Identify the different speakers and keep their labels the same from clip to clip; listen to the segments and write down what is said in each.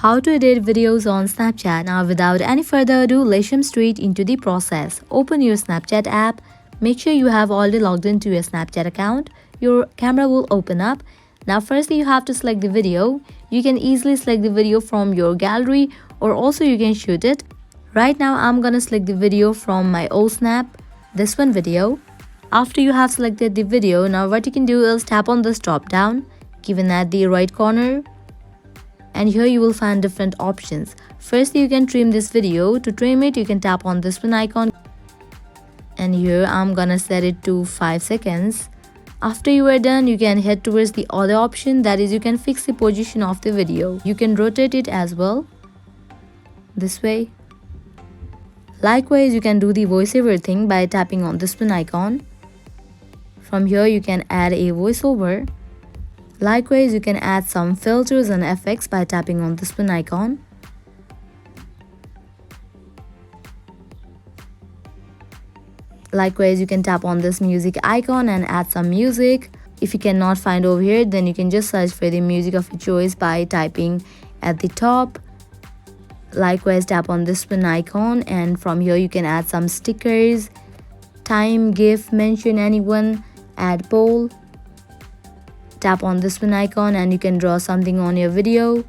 Speaker 1: How to edit videos on Snapchat. Now without any further ado, let's jump straight into the process. Open your Snapchat app. Make sure you have already logged into your Snapchat account. Your camera will open up. Now firstly you have to select the video. You can easily select the video from your gallery or also you can shoot it. Right now I'm gonna select the video from my old snap, this one video. After you have selected the video, now what you can do is tap on this drop down given at the right corner. And here you will find different options. First you can trim this video. To trim it you can tap on this one icon and here I'm gonna set it to 5 seconds. After you are done you can head towards the other option, that is you can fix the position of the video. You can rotate it as well this way. Likewise you can do the voiceover thing by tapping on this one icon. From here you can add a voiceover. Likewise, you can add some filters and effects by tapping on this one icon. Likewise, you can tap on this music icon and add some music. If you cannot find over here, then you can just search for the music of your choice by typing at the top. Likewise, tap on this one icon and from here you can add some stickers, time, GIF, mention anyone, add poll. Tap on this one icon and you can draw something on your video.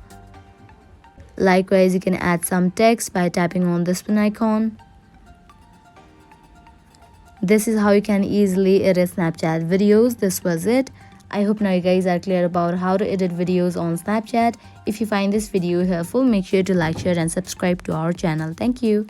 Speaker 1: Likewise, you can add some text by tapping on this one icon. This is how you can easily edit Snapchat videos. This was it. I hope now you guys are clear about how to edit videos on Snapchat. If you find this video helpful, make sure to like, share and subscribe to our channel. Thank you.